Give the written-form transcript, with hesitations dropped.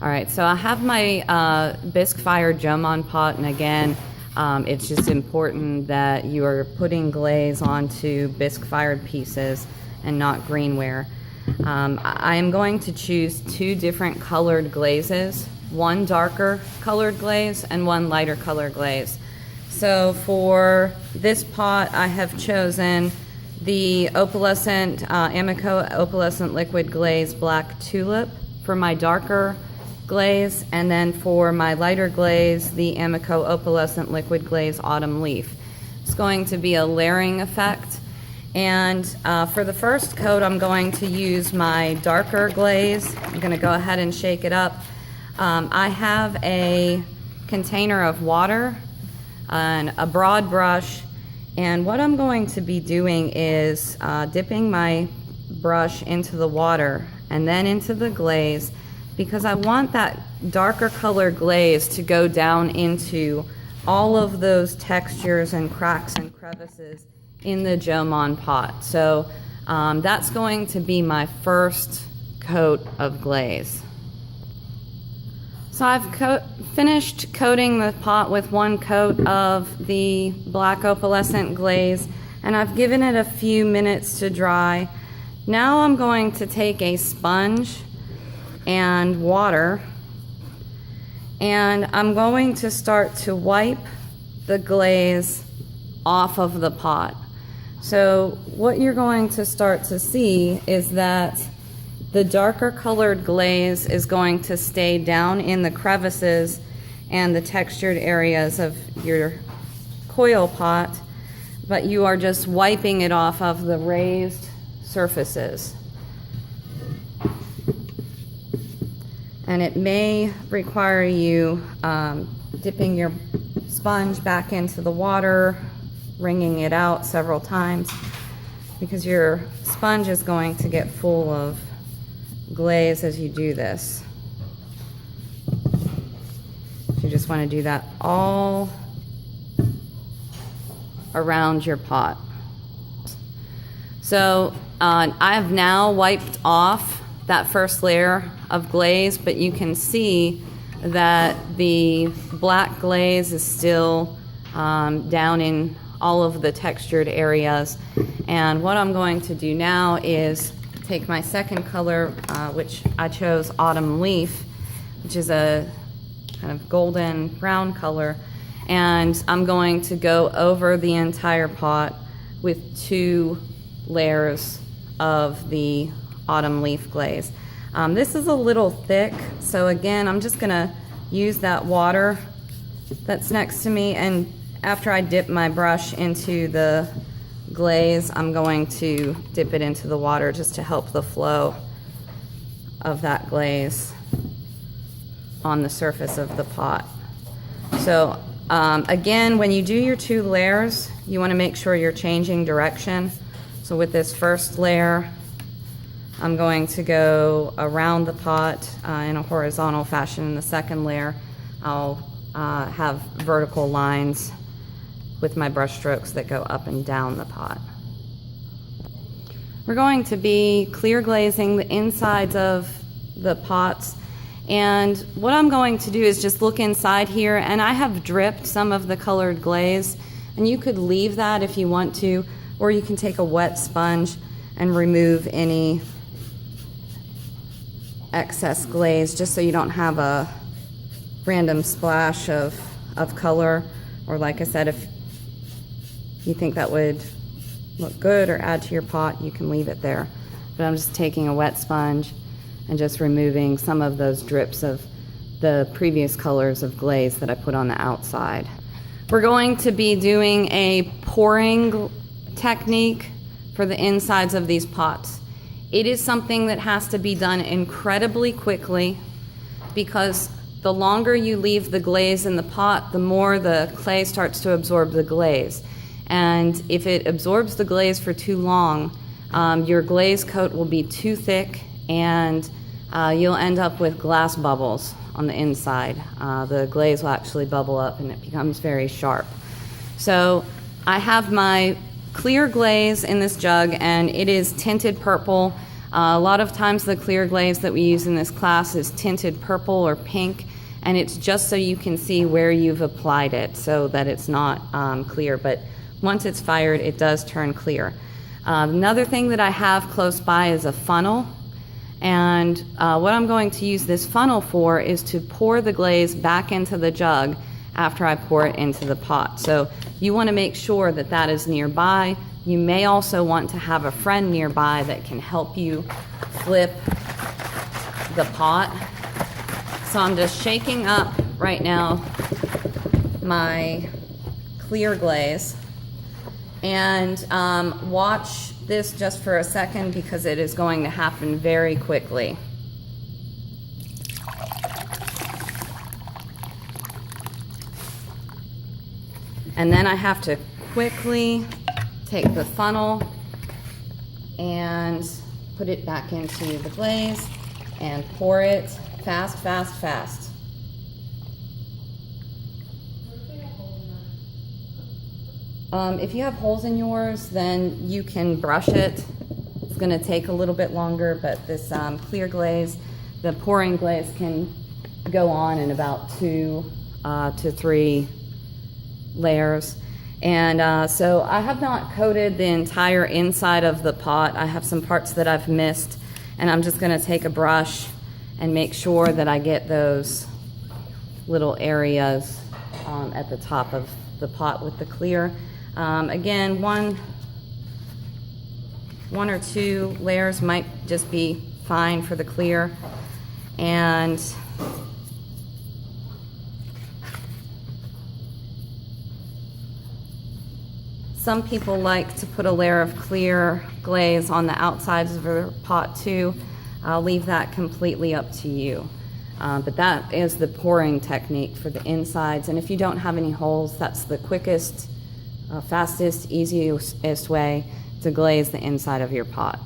All right, so I have my bisque fired Jomon pot, and again, it's just important that you are putting glaze onto bisque fired pieces and not greenware. I am going to choose 2 different colored glazes, one darker colored glaze and one lighter colored glaze. So for this pot, I have chosen the Opalescent, Amaco Opalescent Liquid Glaze Black Tulip for my darker glaze, and then for my lighter glaze, the Amaco Opalescent Liquid Glaze Autumn Leaf. It's going to be a layering effect, and for the first coat, I'm going to use my darker glaze. I'm going to go ahead and shake it up. I have a container of water and a broad brush, and what I'm going to be doing is dipping my brush into the water and then into the glaze, because I want that darker color glaze to go down into all of those textures and cracks and crevices in the Jomon pot. So that's going to be my first coat of glaze. So I've finished coating the pot with one coat of the black opalescent glaze, and I've given it a few minutes to dry. Now I'm going to take a sponge and water, and I'm going to start to wipe the glaze off of the pot. So what you're going to start to see is that the darker colored glaze is going to stay down in the crevices and the textured areas of your coil pot, but you are just wiping it off of the raised surfaces. And it may require you dipping your sponge back into the water, wringing it out several times, because your sponge is going to get full of glaze as you do this. You just want to do that all around your pot. So I have now wiped off that first layer of glaze, but you can see that the black glaze is still down in all of the textured areas. And what I'm going to do now is take my second color, which I chose Autumn Leaf, which is a kind of golden brown color, and I'm going to go over the entire pot with 2 layers of the Autumn Leaf glaze. This is a little thick, so again, I'm just gonna use that water that's next to me, and after I dip my brush into the glaze, I'm going to dip it into the water just to help the flow of that glaze on the surface of the pot. So again, when you do your 2 layers, you want to make sure you're changing direction. So with this first layer, I'm going to go around the pot in a horizontal fashion. In the second layer, I'll have vertical lines with my brush strokes that go up and down the pot. We're going to be clear glazing the insides of the pots, and what I'm going to do is just look inside here, and I have dripped some of the colored glaze, and you could leave that if you want to, or you can take a wet sponge and remove any excess glaze, just so you don't have a random splash of color. Or like I said, if you think that would look good or add to your pot, you can leave it there. But I'm just taking a wet sponge and just removing some of those drips of the previous colors of glaze that I put on the outside. We're going to be doing a pouring technique for the insides of these pots. It is something that has to be done incredibly quickly, because the longer you leave the glaze in the pot, the more the clay starts to absorb the glaze. And if it absorbs the glaze for too long, your glaze coat will be too thick, and you'll end up with glass bubbles on the inside. The glaze will actually bubble up and it becomes very sharp. So I have my clear glaze in this jug, and it is tinted purple. A lot of times the clear glaze that we use in this class is tinted purple or pink, and it's just so you can see where you've applied it so that it's not clear, but once it's fired, it does turn clear. Another thing that I have close by is a funnel, and what I'm going to use this funnel for is to pour the glaze back into the jug after I pour it into the pot. So you want to make sure that that is nearby. You may also want to have a friend nearby that can help you flip the pot. So I'm just shaking up right now my clear glaze, and watch this just for a second because it is going to happen very quickly. And then I have to quickly take the funnel and put it back into the glaze and pour it fast, fast, fast. If you have holes in yours, then you can brush it. It's going to take a little bit longer, but this clear glaze, the pouring glaze, can go on in about 2 to 3 layers. And so I have not coated the entire inside of the pot. I have some parts that I've missed, and I'm just going to take a brush and make sure that I get those little areas at the top of the pot with the clear. Again, one or 2 layers might just be fine for the clear. And some people like to put a layer of clear glaze on the outsides of their pot too. I'll leave that completely up to you. But that is the pouring technique for the insides. And if you don't have any holes, that's the quickest, fastest, easiest way to glaze the inside of your pot.